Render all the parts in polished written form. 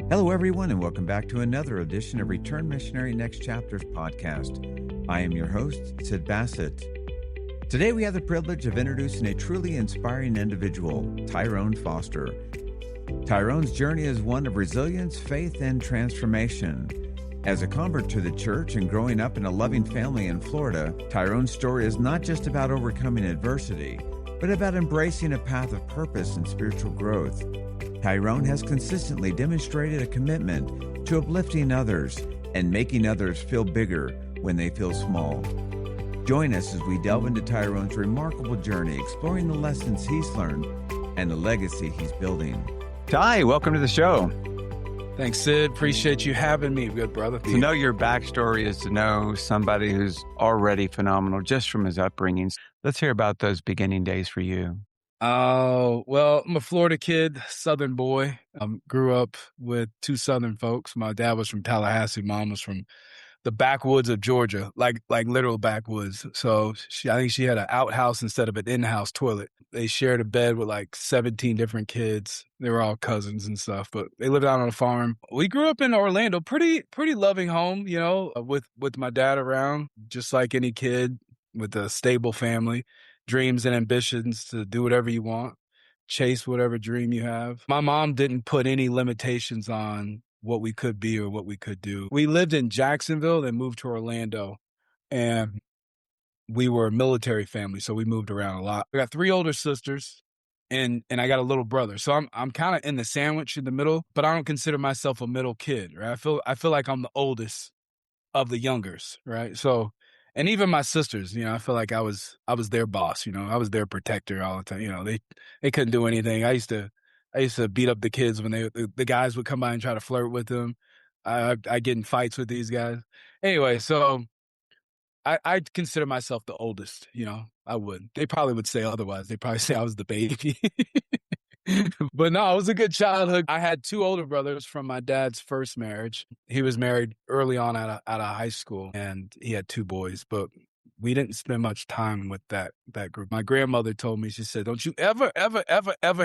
Hello, everyone, and welcome back to another edition of Return Missionary Next Chapters podcast. I am your host, Sid Bassett. Today, we have the privilege of introducing a truly inspiring individual, Tyrone Foster. Tyrone's journey is one of resilience, faith, and transformation. As a convert to the church and growing up in a loving family in Florida, Tyrone's story is not just about overcoming adversity, but about embracing a path of purpose and spiritual growth. Tyrone has consistently demonstrated a commitment to uplifting others and making others feel bigger when they feel small. Join us as we delve into Tyrone's remarkable journey, exploring the lessons he's learned and the legacy he's building. Ty, welcome to the show. Thanks, Sid. Appreciate you having me, good brother. To know your backstory is to know somebody who's already phenomenal just from his upbringing. Let's hear about those beginning days for you. Oh, well, I'm a Florida kid, Southern boy. Grew up with two Southern folks. My dad was from Tallahassee. Mom was from the backwoods of Georgia, like literal backwoods. So I think she had an outhouse instead of an in-house toilet. They shared a bed with like 17 different kids. They were all cousins and stuff, but they lived out on a farm. We grew up in Orlando, pretty loving home, you know, with my dad around, just like any kid with a stable family. Dreams and ambitions to do whatever you want, chase whatever dream you have. My mom didn't put any limitations on what we could be or what we could do. We lived in Jacksonville and moved to Orlando, and we were a military family, so we moved around a lot. I got three older sisters, and I got a little brother. So I'm kind of in the sandwich in the middle, but I don't consider myself a middle kid, right? I feel like I'm the oldest of the youngers, right? So, and even my sisters, you know, I feel like I was their boss, you know, I was their protector all the time. You know, they couldn't do anything. I used to beat up the kids when the guys would come by and try to flirt with them. I get in fights with these guys. Anyway, so I'd consider myself the oldest, you know, I would. They probably would say otherwise. They'd probably say I was the baby. But no, it was a good childhood. I had two older brothers from my dad's first marriage. He was married early on out of high school, and he had two boys, but we didn't spend much time with that group. My grandmother told me, she said, "Don't you ever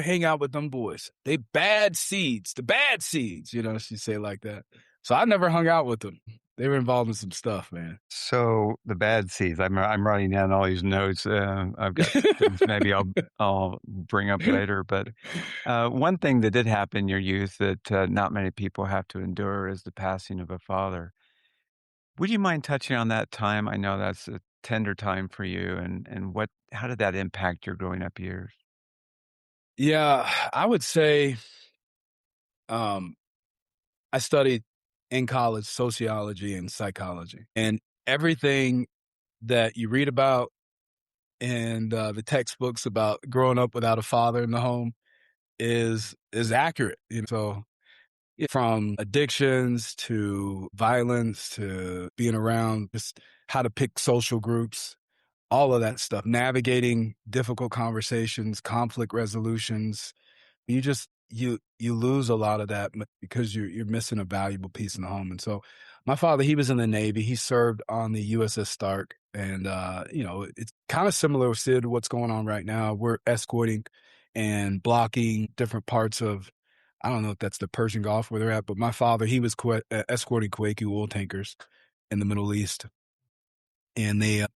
hang out with them boys. They bad seeds, the bad seeds," you know, she'd say it like that. So I never hung out with them. They were involved in some stuff, man. So the bad seeds, I'm writing down all these notes. I've got things maybe I'll bring up later. But one thing that did happen in your youth that not many people have to endure is the passing of a father. Would you mind touching on that time? I know that's a tender time for you, and how did that impact your growing up years? Yeah, I would say I studied in college sociology and psychology, and everything that you read about in the textbooks about growing up without a father in the home is accurate. You know? So from addictions to violence to being around, just how to pick social groups, all of that stuff, navigating difficult conversations, conflict resolutions, you lose a lot of that because you're missing a valuable piece in the home. And so my father, he was in the Navy. He served on the USS Stark, and you know, it's kind of similar, Sid, to what's going on right now. We're escorting and blocking different parts of, I don't know if that's the Persian Gulf where they're at, but my father, he was escorting Kuwaiti oil tankers in the Middle East, and the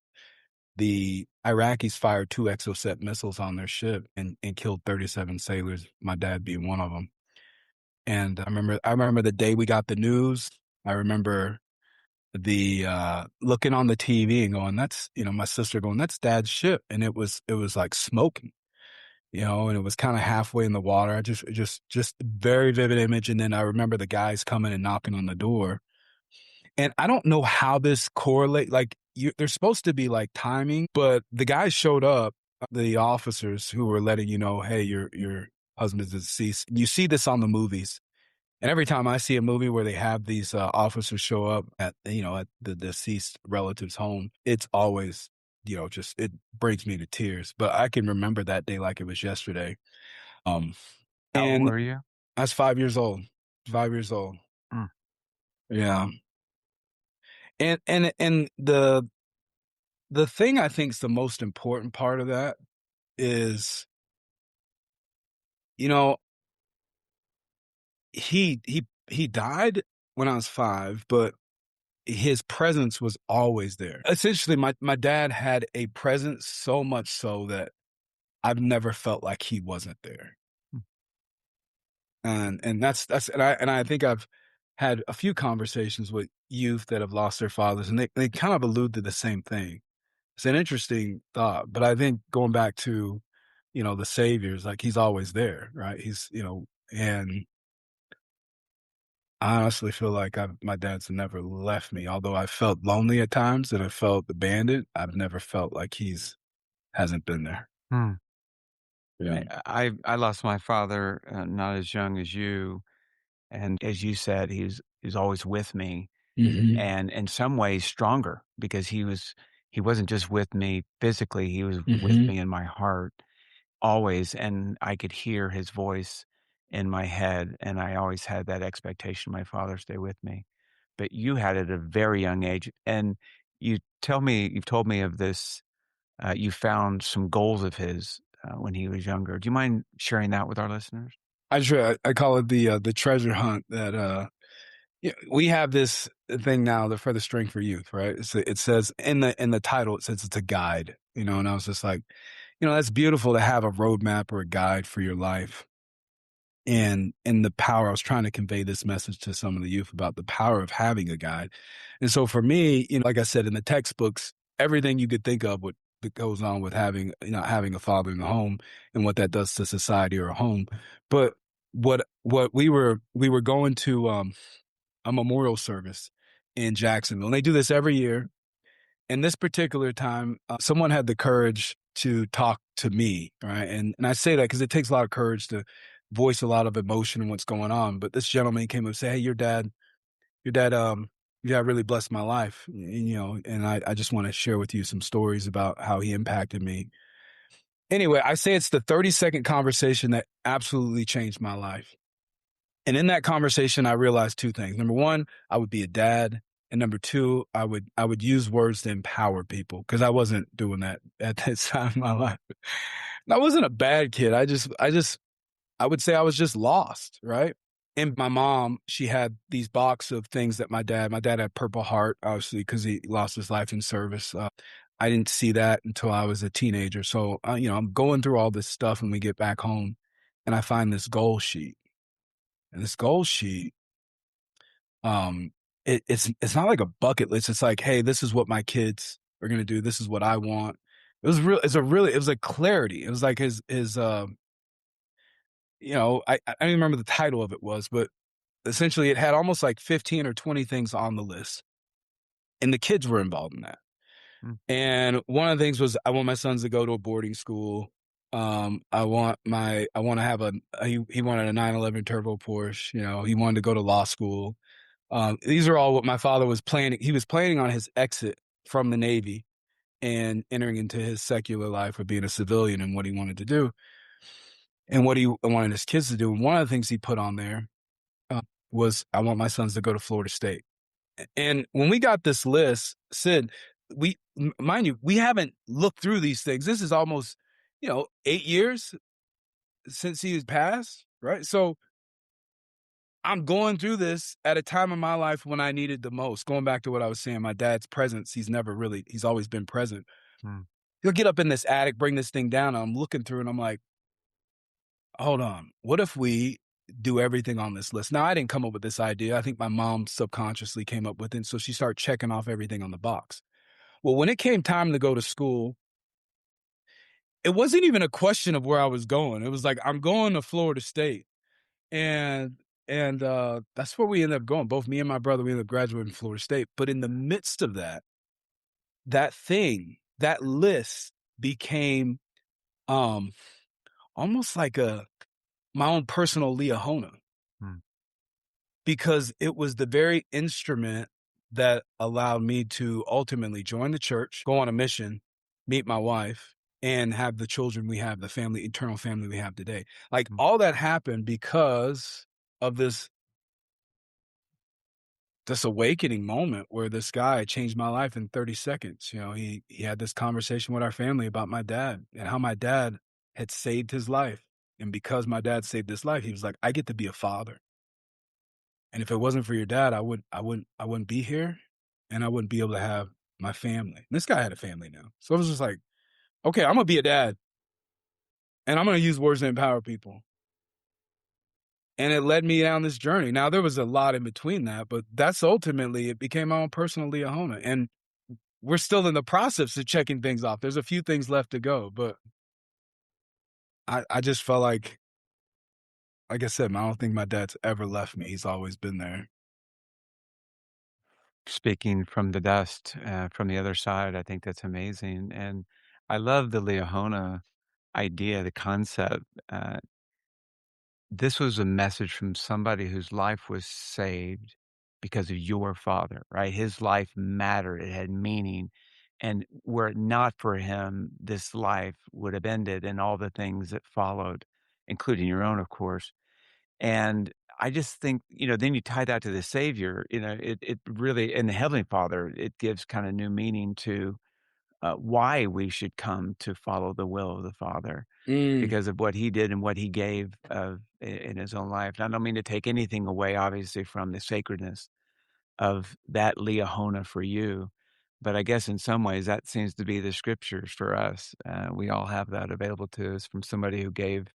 Iraqis fired 2 Exocet missiles on their ship and killed 37 sailors, my dad being one of them. And I remember the day we got the news. I remember the looking on the TV and going, that's, you know, my sister going, "That's Dad's ship." And it was like smoking, you know, and it was kind of halfway in the water. I just very vivid image. And then I remember the guys coming and knocking on the door. And I don't know how this correlate, like there's supposed to be like timing, but the guys showed up, the officers who were letting you know, hey, your husband is deceased. You see this on the movies. And every time I see a movie where they have these officers show up at the deceased relative's home, it's always, you know, just, it breaks me to tears. But I can remember that day like it was yesterday. How And old were you? I was 5 years old. 5 years old. Mm. Yeah. And the thing I think is the most important part of that is, you know, he he died when I was 5, but his presence was always there. Essentially, my dad had a presence so much so that I've never felt like he wasn't there. And that's and I think I've had a few conversations with youth that have lost their fathers, and they kind of allude to the same thing. It's an interesting thought, but I think going back to, the saviors, like he's always there, right? And I honestly feel like my dad's never left me. Although I felt lonely at times and I felt abandoned, I've never felt like hasn't been there. Hmm. Yeah. I lost my father not as young as you, and as you said, he's always with me, Hmm. and in some ways stronger because he wasn't just with me physically, he was with Hmm. me in my heart always, and I could hear his voice in my head, and I always had that expectation my father stay with me. But you had it at a very young age, and you've told me of this. You found some goals of his when he was younger. Do you mind sharing that with our listeners? I call it the treasure hunt that we have this thing now, the Further Strength for Youth, right? It says in the title, it says it's a guide, and I was just like, that's beautiful to have a roadmap or a guide for your life. And the power, I was trying to convey this message to some of the youth about the power of having a guide. And so for me, like I said, in the textbooks, everything you could think of that goes on with having a father in the home and what that does to society or a home. But what we were going to a memorial service in Jacksonville, and they do this every year. And this particular time, someone had the courage to talk to me, right? And I say that because it takes a lot of courage to voice a lot of emotion and what's going on. But this gentleman came up and said, "Hey, your dad, really blessed my life, and I just want to share with you some stories about how he impacted me." Anyway, I say it's the 30-second conversation that absolutely changed my life. And in that conversation, I realized two things. Number one, I would be a dad. And number two, I would use words to empower people because I wasn't doing that at that time in my life. And I wasn't a bad kid. I would say I was just lost, right? And my mom, she had these box of things that my dad had Purple Heart, obviously, because he lost his life in service. I didn't see that until I was a teenager. So, I'm going through all this stuff and we get back home and I find this goal sheet. And this goal sheet, um, it's not like a bucket list. It's like, hey, this is what my kids are gonna do. This is what I want. It was a clarity. It was like I don't even remember the title of it was, but essentially it had almost like 15 or 20 things on the list. And the kids were involved in that. Mm, And one of the things was I want my sons to go to a boarding school. I want to have he wanted a 911 turbo Porsche, he wanted to go to law school. These are all what my father was planning. He was planning on his exit from the Navy and entering into his secular life of being a civilian and what he wanted to do and what he wanted his kids to do. And one of the things he put on there was, I want my sons to go to Florida State. And when we got this list, Sid, mind you, we haven't looked through these things. This is almost, 8 years since he has passed, right? So I'm going through this at a time in my life when I needed the most. Going back to what I was saying, my dad's presence, he's always been present. mm, He'll get up in this attic, bring this thing down. And I'm looking through and I'm like, hold on. What if we do everything on this list? Now, I didn't come up with this idea. I think my mom subconsciously came up with it. So she started checking off everything on the box. Well, when it came time to go to school, it wasn't even a question of where I was going. It was like, I'm going to Florida State. And that's where we ended up going. Both me and my brother, we ended up graduating from Florida State. But in the midst of that list became almost like my own personal Liahona, mm, because it was the very instrument that allowed me to ultimately join the church, go on a mission, meet my wife, and have the children we have, the family, eternal family we have today. Like, mm. all that happened because of this awakening moment where this guy changed my life in 30 seconds. He had this conversation with our family about my dad and how my dad had saved his life. And because my dad saved his life, he was like, I get to be a father. And if it wasn't for your dad, I wouldn't be here, and I wouldn't be able to have my family. And this guy had a family now. So I was just like, okay, I'm gonna be a dad, and I'm gonna use words to empower people. And it led me down this journey. Now there was a lot in between that, but that's ultimately it became my own personal Liahona. And we're still in the process of checking things off. There's a few things left to go, but I just felt like I said, I don't think my dad's ever left me. He's always been there. Speaking from the dust, from the other side, I think that's amazing. And I love the Liahona idea, the concept. This was a message from somebody whose life was saved because of your father, right? His life mattered, it had meaning. And were it not for him, this life would have ended and all the things that followed, including your own, of course. And I just think, then you tie that to the Savior, it really, and the Heavenly Father, it gives kind of new meaning to why we should come to follow the will of the Father Mm, because of what he did and what he gave in his own life. And I don't mean to take anything away, obviously, from the sacredness of that Liahona for you. But I guess in some ways that seems to be the scriptures for us. We all have that available to us from somebody who gave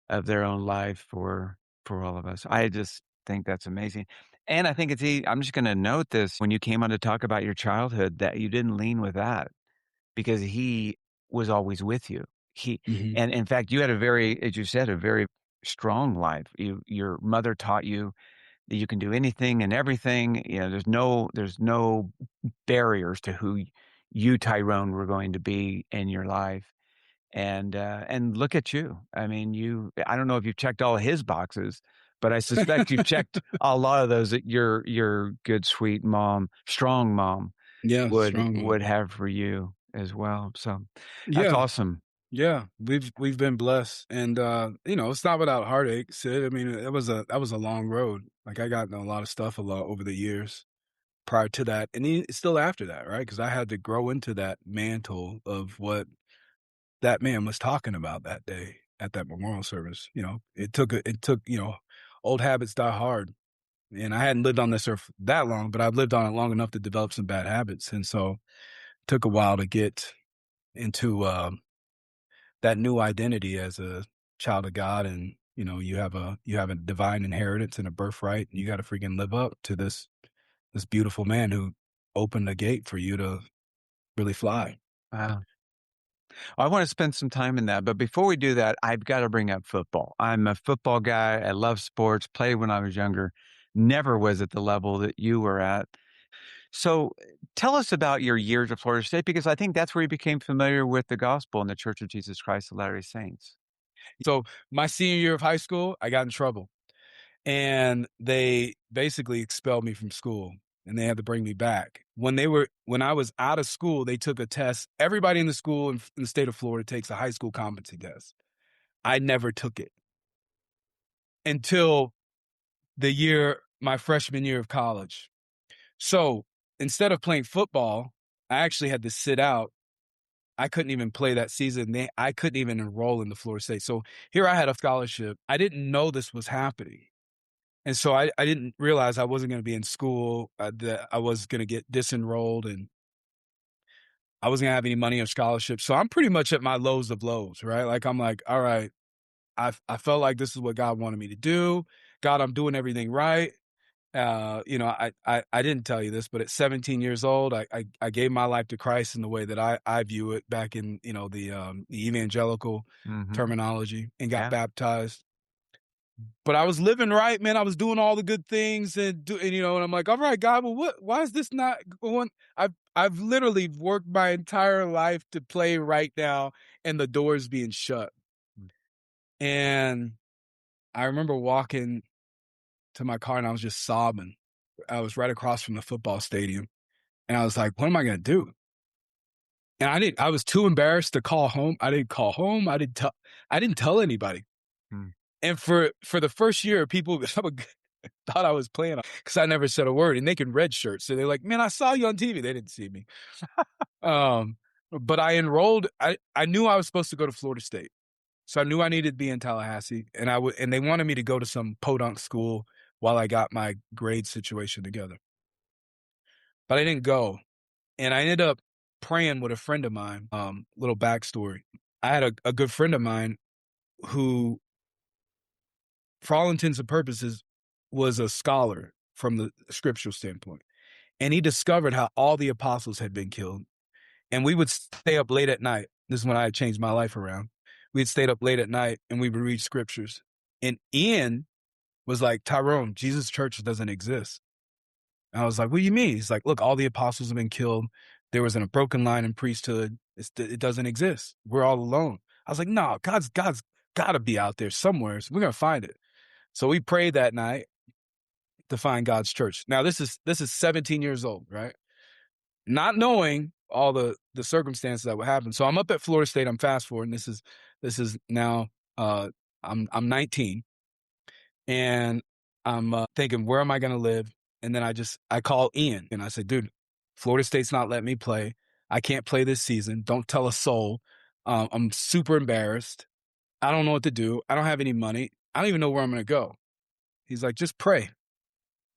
of their own life for all of us. I just think that's amazing. And I think I'm just going to note this when you came on to talk about your childhood that you didn't lean with that because he was always with you. mhm. And in fact, you had a very, as you said, a very strong life. Your mother taught you that you can do anything and everything. There's no barriers to who you, Tyrone, were going to be in your life. And look at you. I mean, I don't know if you've checked all of his boxes, but I suspect you've checked a lot of those that your good, sweet mom, strong mom Yeah, strong one. would have for you as well. So that's Yeah, awesome. yeah. We've been blessed, and it's not without heartache, Sid. I mean, that was a long road. Like I got into a lot of stuff a lot over the years prior to that, and still after that, right? Because I had to grow into that mantle of what that man was talking about that day at that memorial service. It took old habits die hard. And I hadn't lived on this earth that long, but I've lived on it long enough to develop some bad habits. And so it took a while to get into that new identity as a child of God. And, you have a divine inheritance and a birthright, and you got to freaking live up to this beautiful man who opened the gate for you to really fly. Wow. I want to spend some time in that. But before we do that, I've got to bring up football. I'm a football guy. I love sports, played when I was younger, never was at the level that you were at. So tell us about your years at Florida State, because I think that's where you became familiar with the gospel in the Church of Jesus Christ of Latter-day Saints. So my senior year of high school, I got in trouble. And they basically expelled me from school, and they had to bring me back. When I was out of school, they took a test. Everybody in the school in the state of Florida takes a high school competency test. I never took it until my freshman year of college. So instead of playing football, I actually had to sit out. I couldn't even play that season. I couldn't even enroll in the Florida State. So here I had a scholarship. I didn't know this was happening. And so I didn't realize I wasn't going to be in school, that I was going to get disenrolled, and I wasn't going to have any money or scholarship. So I'm pretty much at my lows of lows, right? Like, I'm like, all right, I felt like this is what God wanted me to do. God, I'm doing everything right. I didn't tell you this, but at 17 years old, I gave my life to Christ in the way that I view it back in, the evangelical Mm-hmm. terminology, and got Yeah. baptized. But I was living right, man. I was doing all the good things, and I'm like, all right, God, well, why is this not going? I've literally worked my entire life to play right now, and the door's being shut. And I remember walking to my car, and I was just sobbing. I was right across from the football stadium, and I was like, what am I going to do? And I was too embarrassed to call home. I didn't call home. I didn't tell anybody. Mm. And for the first year, people thought I was playing because I never said a word, and they can red shirt. So they're like, man, I saw you on TV. They didn't see me. But I enrolled. I knew I was supposed to go to Florida State. So I knew I needed to be in Tallahassee, and and they wanted me to go to some podunk school while I got my grade situation together. But I didn't go. And I ended up praying with a friend of mine. Little backstory. I had a good friend of mine who, for all intents and purposes, was a scholar from the scriptural standpoint. And he discovered how all the apostles had been killed. And we would stay up late at night. This is when I had changed my life around. We'd stayed up late at night and we would read scriptures. And Ian was like, Tyrone, Jesus Church doesn't exist. And I was like, what do you mean? He's like, look, all the apostles have been killed. There was a broken line in priesthood. It doesn't exist. We're all alone. I was like, no, God's got to be out there somewhere. So we're going to find it. So we prayed that night to find God's church. Now, this is 17 years old, right? Not knowing all the circumstances that would happen. So I'm up at Florida State. I'm fast forwarding. This is now, I'm 19. And I'm thinking, where am I going to live? And then I call Ian and I said, dude, Florida State's not letting me play. I can't play this season. Don't tell a soul. I'm super embarrassed. I don't know what to do. I don't have any money. I don't even know where I'm going to go. He's like, just pray.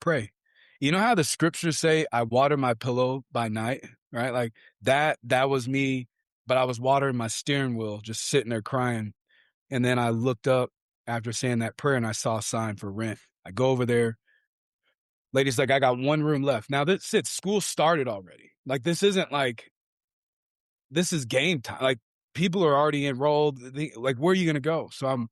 Pray. You know how the scriptures say, I water my pillow by night, right? Like that was me, but I was watering my steering wheel, just sitting there crying. And then I looked up after saying that prayer and I saw a sign for rent. I go over there. Lady's like, I got one room left. Now school started already. Like, this isn't like, this is game time. Like, people are already enrolled. Like, where are you going to go? So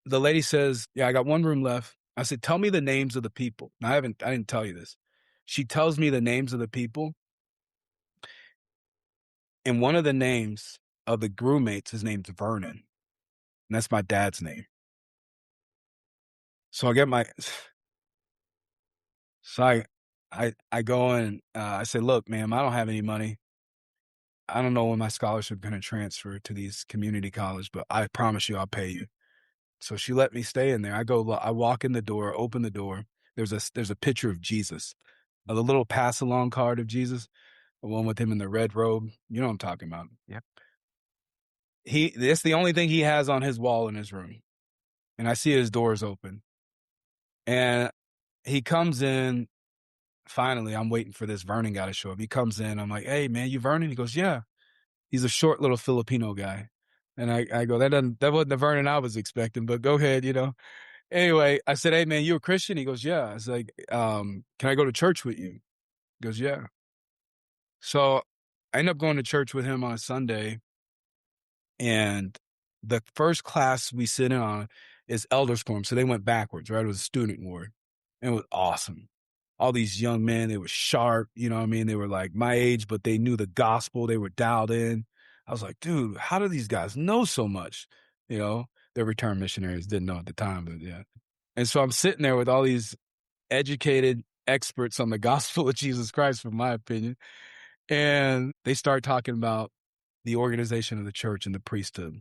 the lady says, yeah, I got one room left. I said, tell me the names of the people. Now, I didn't tell you this. She tells me the names of the people. And one of the names of the roommates is named Vernon. And that's my dad's name. So I get so I go in, I say, look, ma'am, I don't have any money. I don't know when my scholarship going to transfer to these community college, but I promise you I'll pay you. So she let me stay in there. I walk in the door, open the door. There's a picture of Jesus, the little pass along card of Jesus, the one with him in the red robe. You know what I'm talking about. Yep. That's the only thing he has on his wall in his room. And I see his doors open. And he comes in. Finally, I'm waiting for this Vernon guy to show up. He comes in. I'm like, hey, man, you Vernon? He goes, yeah. He's a short little Filipino guy. And I go, that wasn't the Vernon I was expecting, but go ahead, you know. Anyway, I said, hey, man, you a Christian? He goes, yeah. I was like, can I go to church with you? He goes, yeah. So I end up going to church with him on a Sunday. And the first class we sit in on is elders quorum. So they went backwards, right? It was a student ward. And it was awesome. All these young men, they were sharp, you know what I mean? They were like my age, but they knew the gospel. They were dialed in. I was like, dude, how do these guys know so much? You know, they're returned missionaries, didn't know at the time, but yeah. And so I'm sitting there with all these educated experts on the gospel of Jesus Christ, from my opinion. And they start talking about the organization of the church and the priesthood.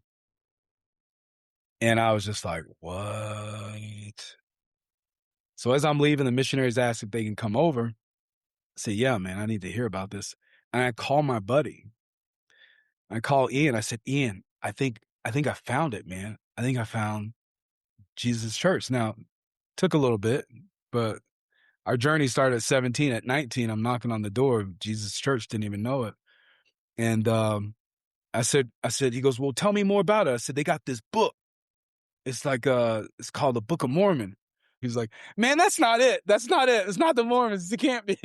And I was just like, what? So as I'm leaving, the missionaries asked if they can come over. I say, yeah, man, I need to hear about this. And I call my buddy. I call Ian. I said, Ian, I think I found it, man. I think I found Jesus Church. Now, took a little bit, but our journey started at 17. At 19, I'm knocking on the door of Jesus Church, didn't even know it. And I said, he goes, well, tell me more about it. I said, they got this book. It's like it's called the Book of Mormon. He's like, man, that's not it. That's not it. It's not the Mormons. It can't be.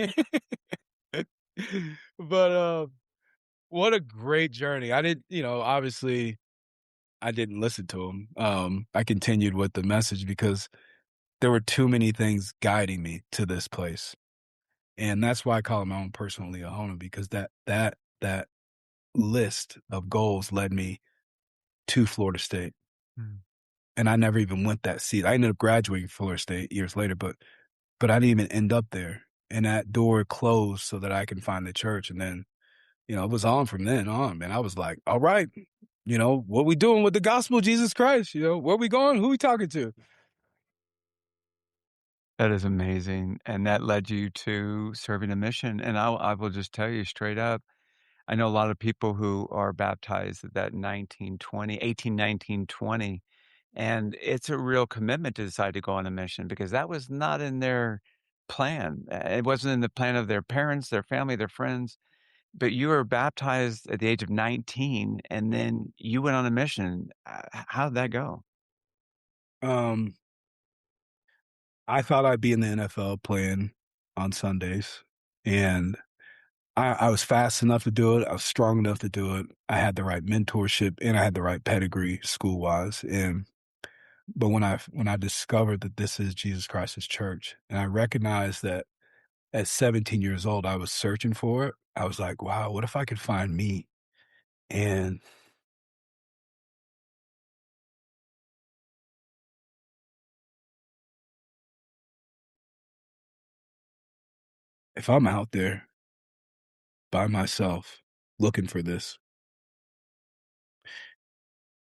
But what a great journey. I didn't, obviously I didn't listen to him. I continued with the message because there were too many things guiding me to this place. And that's why I call it my own personal Liahona, because that list of goals led me to Florida State. And I never even went that seat. I ended up graduating from Florida State years later, but I didn't even end up there. And that door closed so that I can find the church. And then, it was on from then on, man. I was like, all right, what we doing with the gospel of Jesus Christ? Where we going? Who we talking to? That is amazing. And that led you to serving a mission. And I will just tell you straight up, I know a lot of people who are baptized at that 18, 19, 20. And it's a real commitment to decide to go on a mission because that was not in their plan. It wasn't in the plan of their parents, their family, their friends. But you were baptized at the age of 19, and then you went on a mission. How did that go? I thought I'd be in the NFL playing on Sundays, and I was fast enough to do it. I was strong enough to do it. I had the right mentorship, and I had the right pedigree school-wise. But when I discovered that this is Jesus Christ's church, and I recognized that at 17 years old, I was searching for it, I was like, wow, what if I could find me? And if I'm out there by myself looking for this,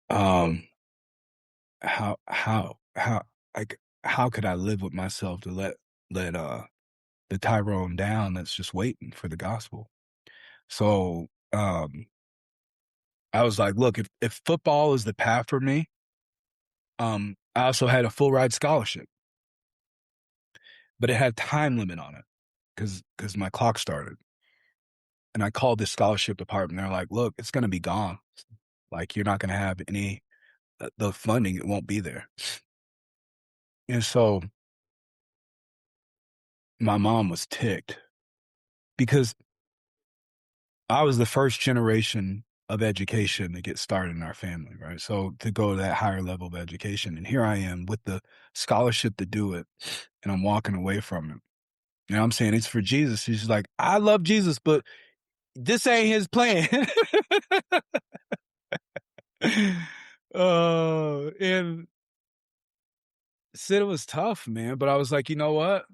um, how like how could I live with myself to let the Tyrone down that's just waiting for the gospel? So I was like, look, if football is the path for me, I also had a full ride scholarship, but it had time limit on it because my clock started. And I called the scholarship department. They're like, look, it's going to be gone. Like, you're not going to have any the funding. It won't be there. And so my mom was ticked because I was the first generation of education to get started in our family, right? So to go to that higher level of education. And here I am with the scholarship to do it, and I'm walking away from it. You know what I'm saying? It's for Jesus. She's like, I love Jesus, but this ain't his plan. And Sid was tough, man. But I was like, you know what?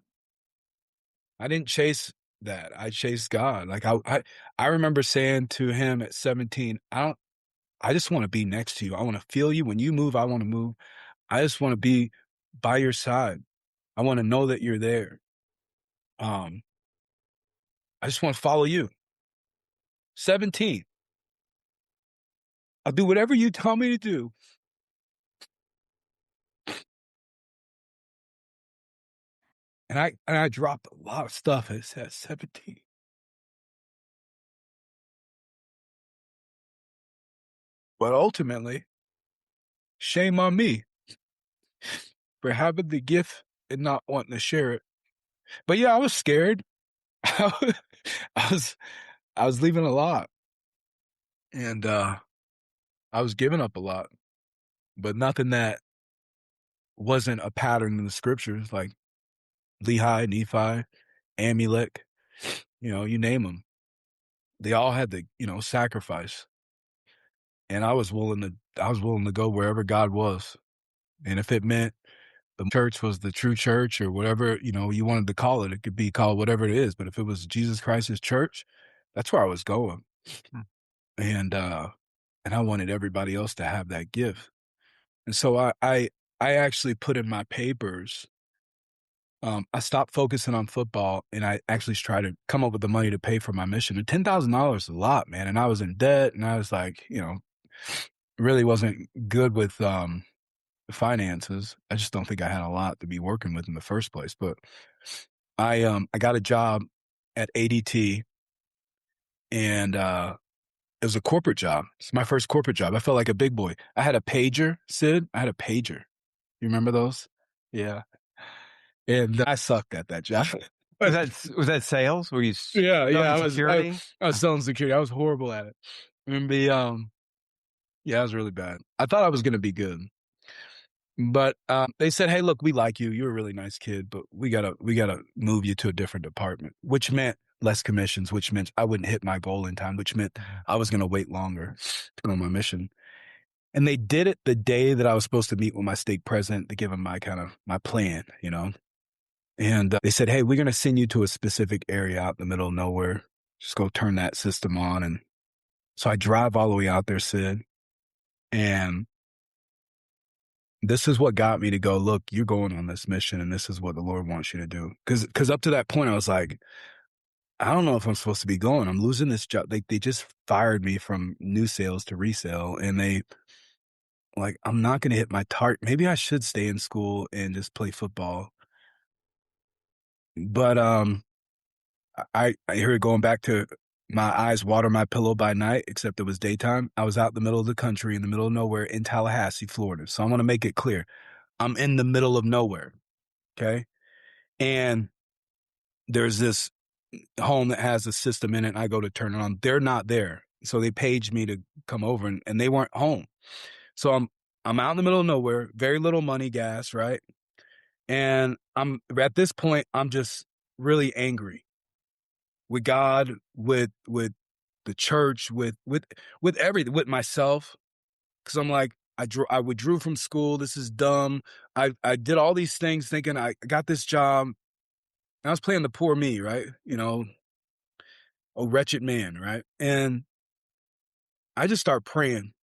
I didn't chase that. I chased God. Like I remember saying to him at 17, I just want to be next to you. I want to feel you. When you move, I want to move. I just want to be by your side. I want to know that you're there. I just want to follow you. 17. I'll do whatever you tell me to do. And I dropped a lot of stuff at 17. But ultimately, shame on me for having the gift and not wanting to share it. But yeah, I was scared. I was I was leaving a lot, and I was giving up a lot, but nothing that wasn't a pattern in the scriptures, like Lehi, Nephi, Amulek, you name them. They all had to, sacrifice, and I was willing to go wherever God was, and if it meant the church was the true church or whatever, you wanted to call it, it could be called whatever it is. But if it was Jesus Christ's church, that's where I was going. Hmm. And I wanted everybody else to have that gift. And so I actually put in my papers, I stopped focusing on football and I actually tried to come up with the money to pay for my mission. And $10,000 is a lot, man. And I was in debt and I was like, really wasn't good with finances. I just don't think I had a lot to be working with in the first place. But I got a job at ADT, and it was a corporate job. It's my first corporate job. I felt like a big boy. I had a pager, Sid. I had a pager. You remember those? Yeah. And I sucked at that job. Was that sales? Were you Yeah, selling security? I was selling security. I was horrible at it. And yeah, I was really bad. I thought I was gonna be good. But they said, "Hey, look, we like you. You're a really nice kid, but we gotta move you to a different department," which meant less commissions, which meant I wouldn't hit my goal in time, which meant I was gonna wait longer to go on my mission. And they did it the day that I was supposed to meet with my stake president to give him my plan, And they said, "Hey, we're gonna send you to a specific area out in the middle of nowhere. Just go turn that system on." And so I drive all the way out there, Sid, and this is what got me to go, look, you're going on this mission and this is what the Lord wants you to do. Cause up to that point, I was like, I don't know if I'm supposed to be going. I'm losing this job. They just fired me from new sales to resale, and like, I'm not gonna hit my target. Maybe I should stay in school and just play football. But, I hear it going back to my eyes water my pillow by night, except it was daytime. I was out in the middle of the country, in the middle of nowhere in Tallahassee, Florida. So I wanna make it clear, I'm in the middle of nowhere, okay? And there's this home that has a system in it, and I go to turn it on. They're not there. So they paged me to come over, and they weren't home. So I'm out in the middle of nowhere, very little money, gas, right? And I'm at this point, I'm just really angry with God, with the church, with everything, with myself, because I'm like, I withdrew from school. This is dumb. I did all these things thinking I got this job. I was playing the poor me, right? You know, a wretched man, right? And I just start praying.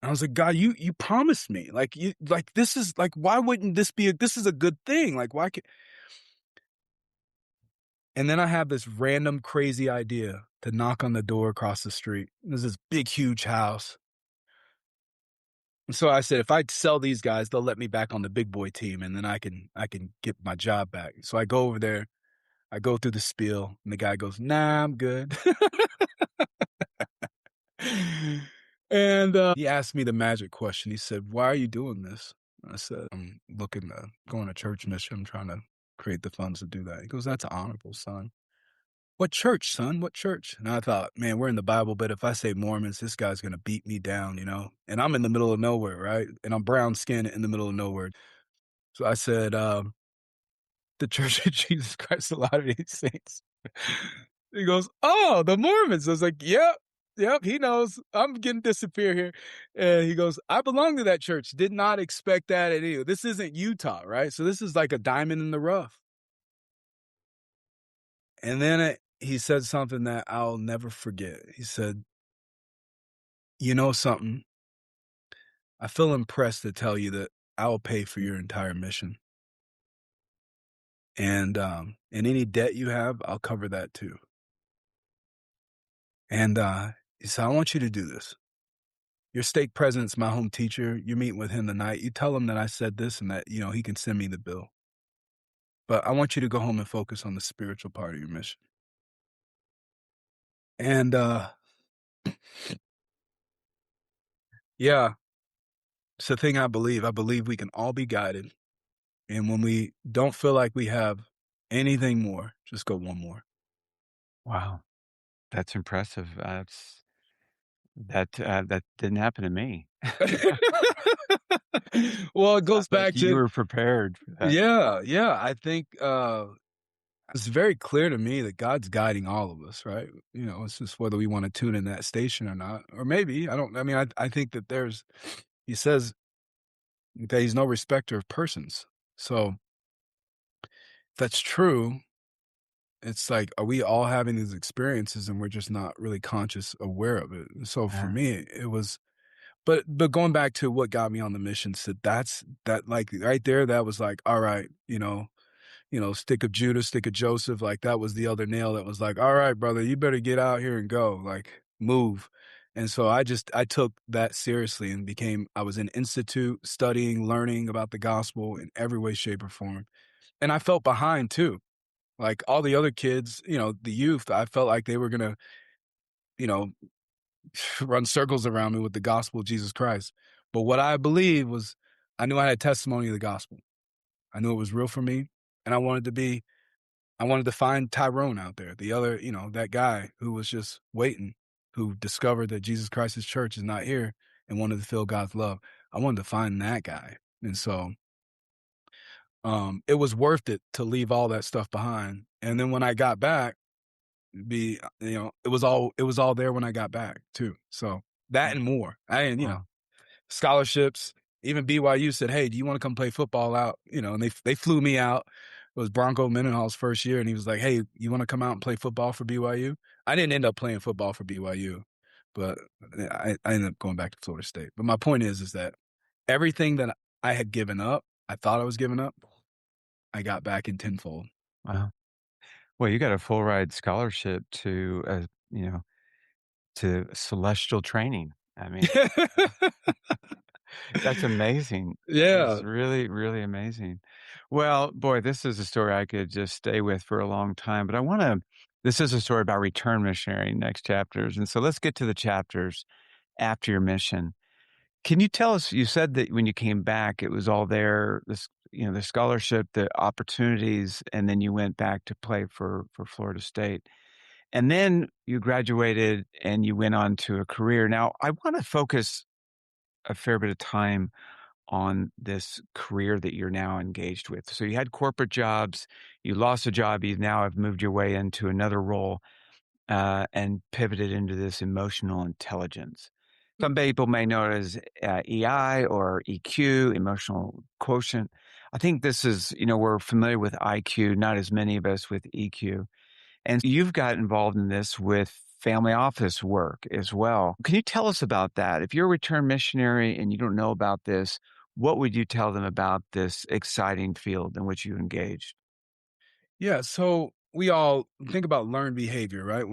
I was like, God, you promised me, like this is like, why wouldn't this be? This is a good thing. Like, why? And then I have this random crazy idea to knock on the door across the street. There's this big, huge house. And so I said, if I sell these guys, they'll let me back on the big boy team, and then I can get my job back. So I go over there. I go through the spiel, and the guy goes, "Nah, I'm good." And he asked me the magic question. He said, "Why are you doing this?" I said, "I'm looking to go on a church mission. I'm trying to create the funds to do that." He goes, "That's honorable, son." "What church, son? What church?" And I thought, man, we're in the Bible, but if I say Mormons, this guy's gonna beat me down, you know? And I'm in the middle of nowhere, right? And I'm brown skinned in the middle of nowhere. So I said, the Church of Jesus Christ of Latter-day Saints. He goes, "Oh, the Mormons." I was like, "Yep, yep, he knows. I'm getting disappear here." And he goes, "I belong to that church. Did not expect that at you. This isn't Utah, right? So this is like a diamond in the rough." And then he said something that I'll never forget. He said, "You know something? I feel impressed to tell you that I'll pay for your entire mission. And any debt you have, I'll cover that too." And he said, "I want you to do this. Your stake president's my home teacher. You're meeting with him tonight. You tell him that I said this and that, you know, he can send me the bill. But I want you to go home and focus on the spiritual part of your mission." And yeah, it's the thing I believe. I believe we can all be guided. And when we don't feel like we have anything more, just go one more. Wow, that's impressive. That didn't happen to me. Well, it goes Sounds like back you to, were prepared for that. yeah. I think it's very clear to me that God's guiding all of us, right? You know, it's just whether we want to tune in that station or not. Or maybe, I don't, I mean, I think that he says that he's no respecter of persons. So if that's true, it's like, are we all having these experiences and we're just not really conscious, aware of it? So for Yeah. me, it was, but going back to what got me on the mission, said that like right there, that was like, all right, stick of Judas, stick of Joseph, like that was the other nail that was like, all right, brother, you better get out here and go, like move. And so I took that seriously and I was in institute studying, learning about the gospel in every way, shape, or form. And I felt behind too. Like all the other kids, the youth, I felt like they were gonna, you know, run circles around me with the gospel of Jesus Christ. But what I believed was I knew I had testimony of the gospel. I knew it was real for me. And I wanted to find Tyrone out there, the other, that guy who was just waiting, who discovered that Jesus Christ's church is not here and wanted to feel God's love. I wanted to find that guy. And so it was worth it to leave all that stuff behind. And then when I got back, it was all there when I got back too. So that and more. Wow. Scholarships. Even BYU said, "Hey, do you want to come play football out?" And they flew me out. It was Bronco Mendenhall's first year, and he was like, "Hey, you want to come out and play football for BYU?" I didn't end up playing football for BYU, but I ended up going back to Florida State. But my point is that everything that I had given up, I thought I was giving up, I got back in tenfold. Wow. Well, you got a full ride scholarship to celestial training. I mean, That's amazing. That Yeah. is really, really amazing. Well, boy, this is a story I could just stay with for a long time, but this is a story about return missionary next chapters. And so let's get to the chapters after your mission. Can you tell us, you said that when you came back, it was all there, the scholarship, the opportunities, and then you went back to play for Florida State. And then you graduated and you went on to a career. Now, I want to focus a fair bit of time on this career that you're now engaged with. So you had corporate jobs, you lost a job, you now have moved your way into another role and pivoted into this emotional intelligence. Some people may know it as EI or EQ, emotional quotient. I think this is, we're familiar with IQ, not as many of us with EQ. And you've got involved in this with family office work as well. Can you tell us about that? If you're a return missionary and you don't know about this, what would you tell them about this exciting field in which you engaged? Yeah, so we all think about learned behavior, right?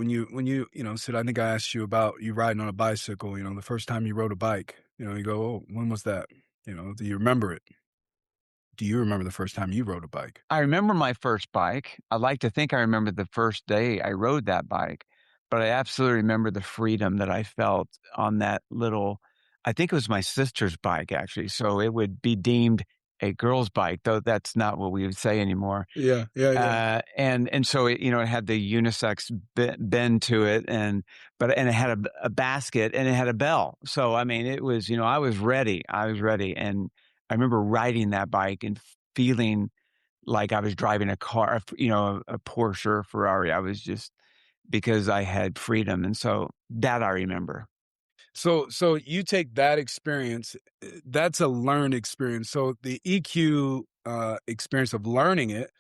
Sid, I think I asked you about you riding on a bicycle, the first time you rode a bike, you go, oh, when was that? Do you remember it? Do you remember the first time you rode a bike? I remember my first bike. I like to think I remember the first day I rode that bike, but I absolutely remember the freedom that I felt on that I think it was my sister's bike actually. So it would be deemed a girl's bike, though that's not what we would say anymore. Yeah, yeah, yeah. And so it had the unisex bend to it, and it had a basket and it had a bell. So I mean, it was I was ready. I was ready, and I remember riding that bike and feeling like I was driving a car, a Porsche or Ferrari. I was just because I had freedom, and so that I remember. So you take that experience, that's a learned experience. So the EQ experience of learning it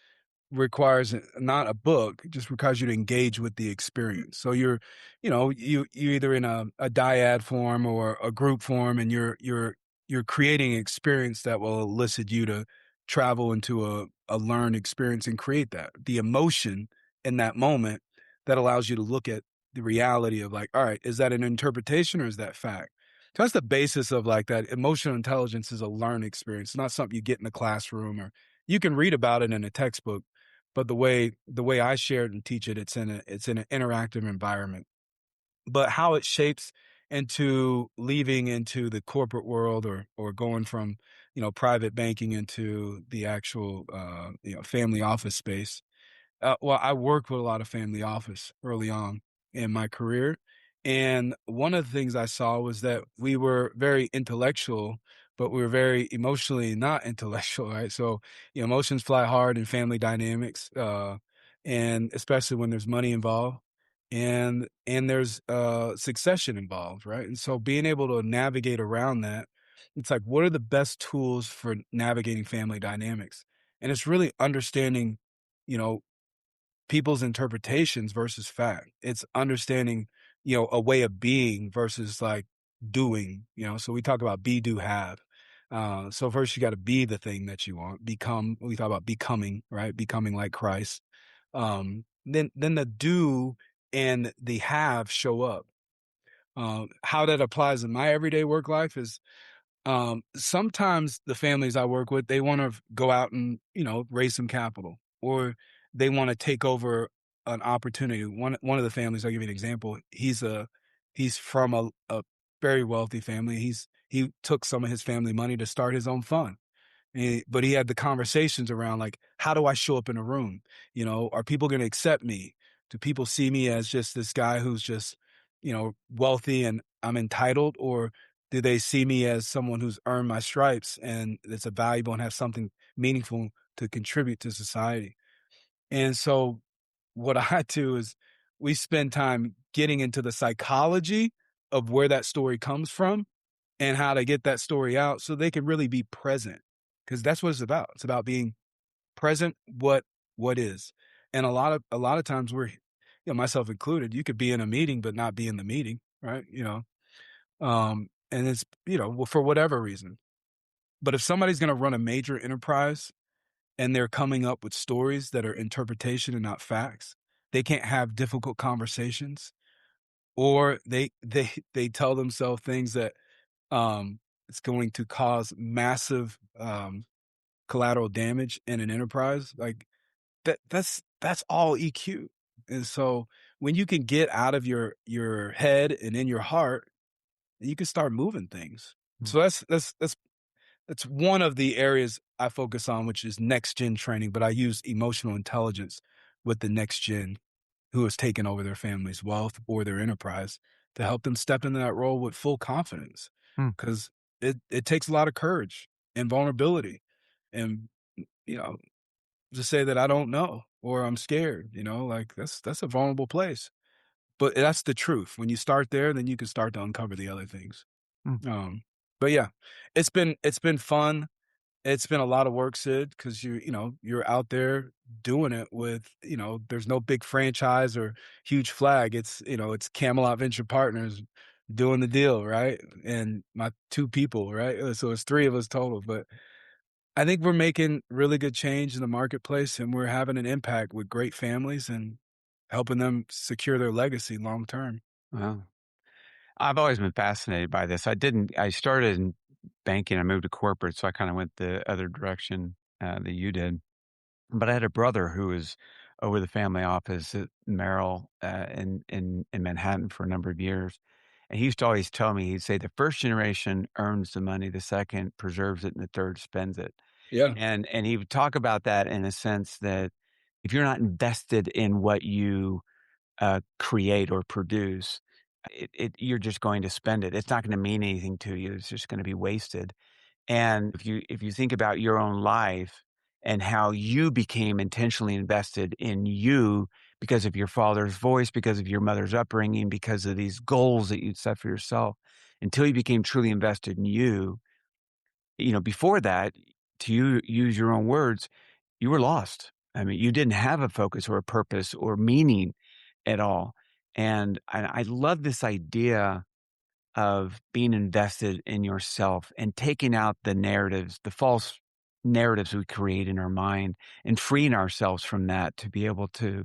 requires not a book, it just requires you to engage with the experience. So you either in a dyad form or a group form, and you're creating an experience that will elicit you to travel into a learned experience and create the emotion in that moment that allows you to look at the reality of like, all right, is that an interpretation or is that fact? So that's the basis of like that emotional intelligence is a learned experience. It's not something you get in the classroom, or you can read about it in a textbook, but the way I share it and teach it, it's in an interactive environment. But how it shapes into leaving into the corporate world, or going from, private banking into the actual, family office space. Well, I worked with a lot of family office early on in my career. And one of the things I saw was that we were very intellectual, but we were very emotionally not intellectual, right? So emotions fly hard in family dynamics, and especially when there's money involved and there's succession involved, right? And so being able to navigate around that, it's like, what are the best tools for navigating family dynamics? And it's really understanding, you know, people's interpretations versus fact. It's understanding, a way of being versus like doing, so we talk about be, do, have. So first you got to be the thing that you want, become, we talk about becoming, right? Becoming like Christ. Then the do and the have show up. How that applies in my everyday work life is, sometimes the families I work with, they want to go out and, raise some capital, or they want to take over an opportunity. One of the families, I'll give you an example. He's from a very wealthy family. He took some of his family money to start his own fund. But he had the conversations around like, how do I show up in a room? Are people going to accept me? Do people see me as just this guy who's just, wealthy and I'm entitled, or do they see me as someone who's earned my stripes and that's a valuable and have something meaningful to contribute to society? And so what I do is we spend time getting into the psychology of where that story comes from and how to get that story out so they can really be present. Because that's what it's about. It's about being present, what is. And a lot of times we're, myself included, you could be in a meeting but not be in the meeting, right? And it's, well, for whatever reason. But if somebody's going to run a major enterprise and they're coming up with stories that are interpretation and not facts, they can't have difficult conversations, or they tell themselves things that, um it's going to cause massive collateral damage in an enterprise, like that's all EQ. And so when you can get out of your head and in your heart, you can start moving things. Mm. So that's one of the areas I focus on, which is next gen training, but I use emotional intelligence with the next gen who has taken over their family's wealth or their enterprise to help them step into that role with full confidence. Hmm. Because it takes a lot of courage and vulnerability and, you know, to say that I don't know or I'm scared, like that's a vulnerable place. But that's the truth. When you start there, then you can start to uncover the other things. Hmm. But yeah, it's been fun. It's been a lot of work, Sid, because you're out there doing it with, there's no big franchise or huge flag. It's Camelot Venture Partners doing the deal, right? And my two people, right? So it's three of us total. But I think we're making really good change in the marketplace and we're having an impact with great families and helping them secure their legacy long term. Wow. I've always been fascinated by this. I started in banking. I moved to corporate, so I kind of went the other direction that you did. But I had a brother who was over the family office at Merrill in Manhattan for a number of years. And he used to always tell me, he'd say, the first generation earns the money, the second preserves it, and the third spends it. Yeah. And he would talk about that in a sense that if you're not invested in what you create or produce, you're just going to spend it. It's not going to mean anything to you. It's just going to be wasted. And if you think about your own life and how you became intentionally invested in you because of your father's voice, because of your mother's upbringing, because of these goals that you'd set for yourself, until you became truly invested in you, before that, use your own words, you were lost. I mean, you didn't have a focus or a purpose or meaning at all. And I love this idea of being invested in yourself and taking out the narratives, the false narratives we create in our mind, and freeing ourselves from that to be able to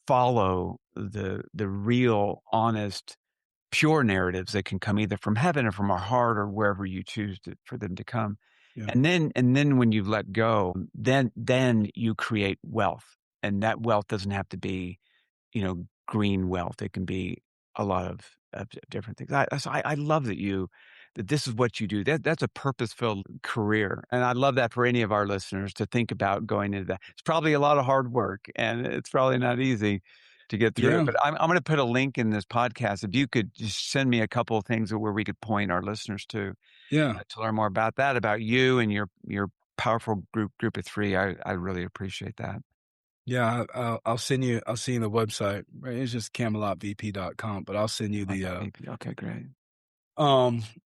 follow the real, honest, pure narratives that can come either from heaven or from our heart or wherever you choose for them to come. Yeah. And then when you let go, then you create wealth, and that wealth doesn't have to be green wealth. It can be a lot of different things. I love that this is what you do. That's a purpose-filled career. And I love that for any of our listeners to think about going into that. It's probably a lot of hard work and it's probably not easy to get through. Yeah. But I'm going to put a link in this podcast. If you could just send me a couple of things where we could point our listeners to learn more about that, about you and your powerful group of three, I really appreciate that. Yeah, I'll send you the website. Right? It's just camelotvp.com, but I'll send you the Okay, great.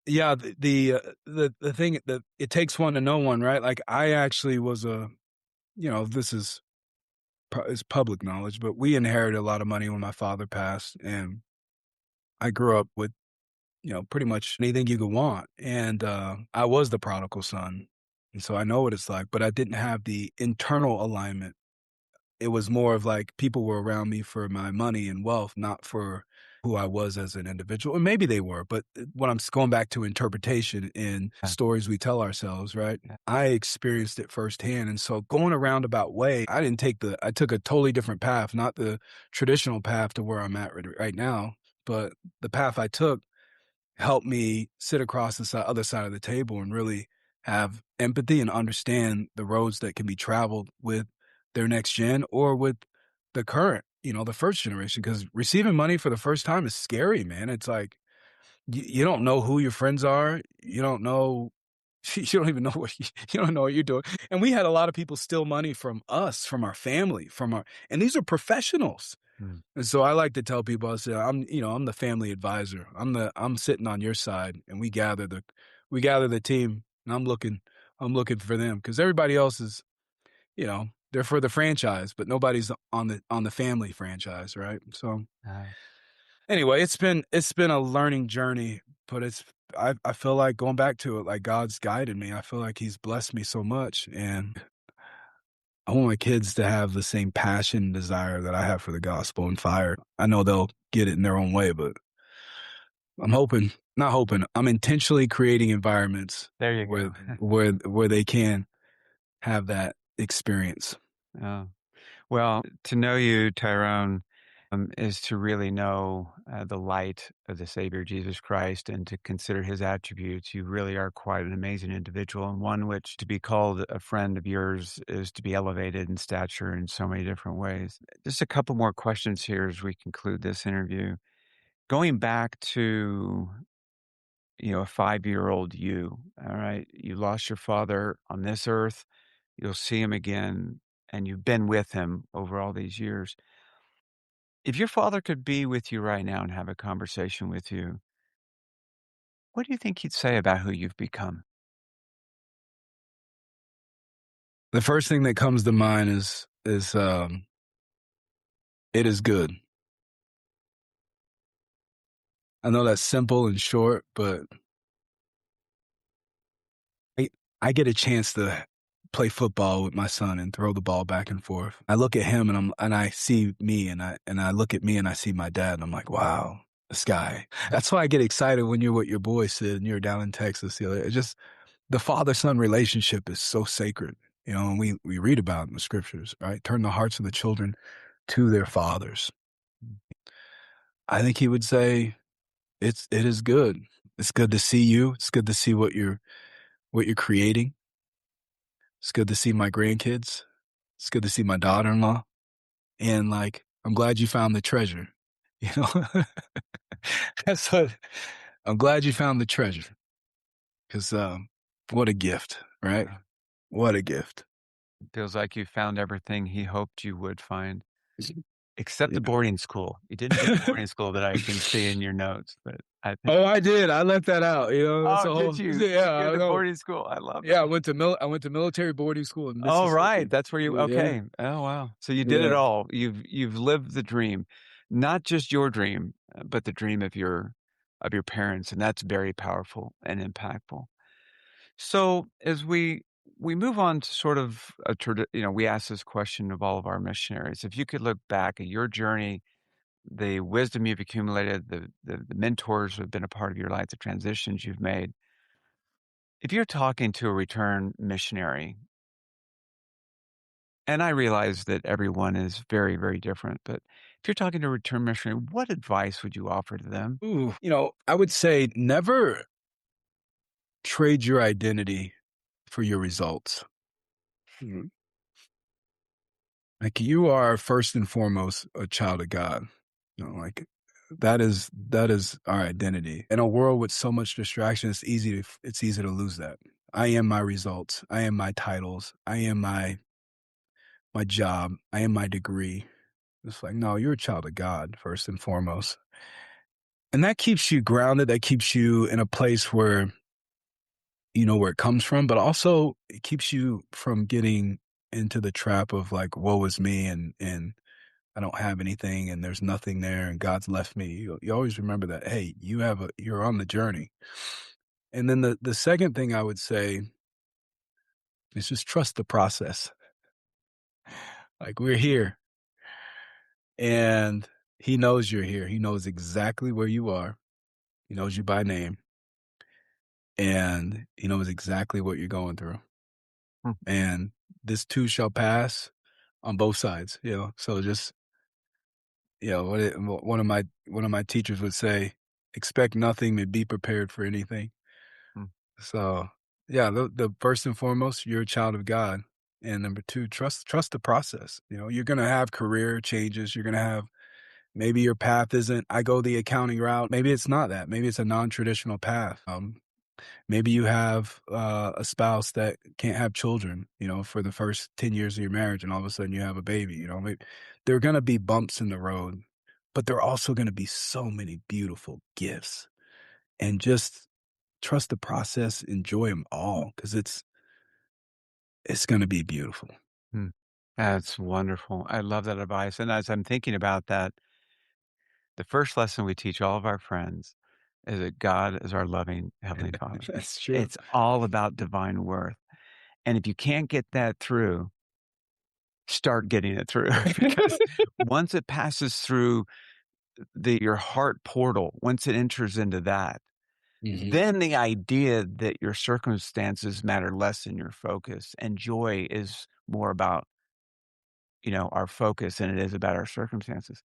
yeah, the thing that it takes one to know one, right? Like I actually was this is public knowledge, but we inherited a lot of money when my father passed and I grew up with, pretty much anything you could want. And I was the prodigal son. And so I know what it's like, but I didn't have the internal alignment. It was more of like people were around me for my money and wealth, not for who I was as an individual. And maybe they were, but when I'm going back to interpretation in stories we tell ourselves, right? Yeah. I experienced it firsthand. And so going a roundabout way, I took a totally different path, not the traditional path to where I'm at right now, but the path I took helped me sit across the other side of the table and really have empathy and understand the roads that can be traveled with their next gen or with the current, the first generation. Because receiving money for the first time is scary, man. It's like you don't know who your friends are. You don't know. You don't even know you don't know what you're doing. And we had a lot of people steal money from us, from our family, and these are professionals. Hmm. And so I like to tell people, I say, I'm the family advisor. I'm sitting on your side and we gather the team and I'm looking for them because everybody else is, they're for the franchise, but nobody's on the family franchise. Right. So anyway, it's been a learning journey, but I feel like going back to it, like God's guided me. I feel like he's blessed me so much and I want my kids to have the same passion and desire that I have for the gospel and fire. I know they'll get it in their own way, but I'm intentionally creating environments There you where, go. where they can have that experience. Oh. Well, to know you, Tyrone, is to really know the light of the Savior Jesus Christ and to consider his attributes. You really are quite an amazing individual, and one which to be called a friend of yours is to be elevated in stature in so many different ways. Just a couple more questions here as we conclude this interview. Going back to, a 5-year-old you, all right? You lost your father on this earth. You'll see him again, and you've been with him over all these years. If your father could be with you right now and have a conversation with you, what do you think he'd say about who you've become? The first thing that comes to mind is it is good. I know that's simple and short, but I get a chance to play football with my son and throw the ball back and forth. I look at him and I see me and I look at me and I see my dad and I'm like, wow, this guy. That's why I get excited when you're with your boys, Sid, and you're down in Texas. It's just the father-son relationship is so sacred, and we read about it in the scriptures, right? Turn the hearts of the children to their fathers. I think he would say it is good. It's good to see you. It's good to see what you're creating. It's good to see my grandkids. It's good to see my daughter-in-law. And I'm glad you found the treasure. You know, that's what I'm glad you found the treasure. Because what a gift, right? What a gift. Feels like you found everything he hoped you would find, except the Yeah. boarding school. You didn't get the boarding school that I can see in your notes, but I think. Oh, I did. I left that out. That's Oh, a did whole. you? Yeah, You had I the know. boarding school. I love Yeah, it. I went to military boarding school in Oh, right. Mississippi. That's where you. Yeah, Okay. Oh, wow. So you did it yeah. all. You've lived the dream, not just your dream, but the dream of your parents, and that's very powerful and impactful. So as we move on to sort of we ask this question of all of our missionaries. If you could look back at your journey, the wisdom you've accumulated, the mentors who have been a part of your life, the transitions you've made. If you're talking to a return missionary, and I realize that everyone is very, very different, but if you're talking to a return missionary, what advice would you offer to them? Ooh, I would say never trade your identity for your results. Mhm. Like you are first and foremost a child of God. That is our identity. In a world with so much distraction, it's easy to lose that. I am my results. I am my titles. I am my job. I am my degree. It's like, no, you're a child of God first and foremost. And that keeps you grounded. That keeps you in a place where you know where it comes from, but also it keeps you from getting into the trap of like, woe is me and I don't have anything and there's nothing there and God's left me. You always remember that, hey, you're on the journey. And then the second thing I would say is just trust the process. Like we're here and he knows you're here. He knows exactly where you are. He knows you by name and he knows exactly what you're going through. Hmm. And this too shall pass on both sides, So just, one of my teachers would say, expect nothing and be prepared for anything. Hmm. So, yeah, the first and foremost, you're a child of God. And number two, trust the process. You're gonna have career changes. You're gonna have maybe your path isn't I go the accounting route. Maybe it's not that. Maybe it's a non-traditional path. Maybe you have a spouse that can't have children, for the first 10 years of your marriage, and all of a sudden you have a baby. There are going to be bumps in the road, but there are also going to be so many beautiful gifts. And just trust the process, enjoy them all, because it's going to be beautiful. Hmm. That's wonderful. I love that advice. And as I'm thinking about that, the first lesson we teach all of our friends is that God is our loving Heavenly Father. That's true. It's all about divine worth. And if you can't get that through, start getting it through because once it passes through your heart portal, once it enters into that, then the idea that your circumstances matter less than your focus, and joy is more about, our focus than it is about our circumstances.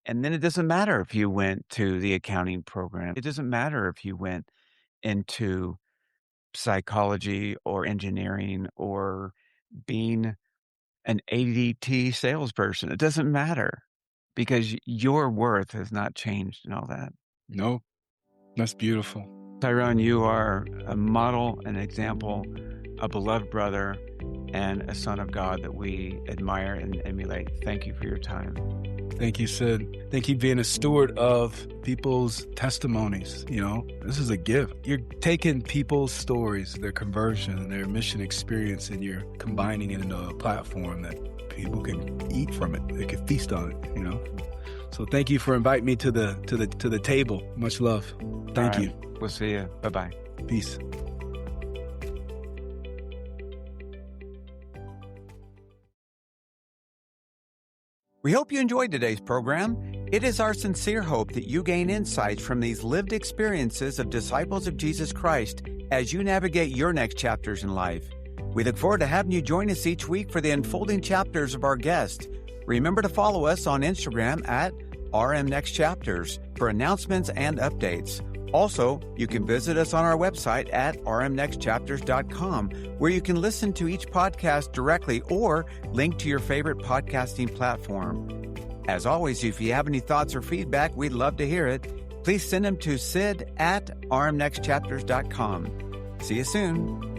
And then it doesn't matter if you went to the accounting program. It doesn't matter if you went into psychology or engineering or being an ADT salesperson. It doesn't matter because your worth has not changed and all that. No, that's beautiful. Tyrone, you are a model, an example, a beloved brother, and a son of God that we admire and emulate. Thank you for your time. Thank you, Sid. Thank you for being a steward of people's testimonies. This is a gift. You're taking people's stories, their conversion, their mission experience, and you're combining it into a platform that people can eat from it. They can feast on it, So thank you for inviting me to the table. Much love. Thank you. We'll see you. Bye-bye. Peace. We hope you enjoyed today's program. It is our sincere hope that you gain insights from these lived experiences of disciples of Jesus Christ as you navigate your next chapters in life. We look forward to having you join us each week for the unfolding chapters of our guests. Remember to follow us on Instagram at RMNextChapters for announcements and updates. Also, you can visit us on our website at rmnextchapters.com, where you can listen to each podcast directly or link to your favorite podcasting platform. As always, if you have any thoughts or feedback, we'd love to hear it. Please send them to sid@rmnextchapters.com. See you soon.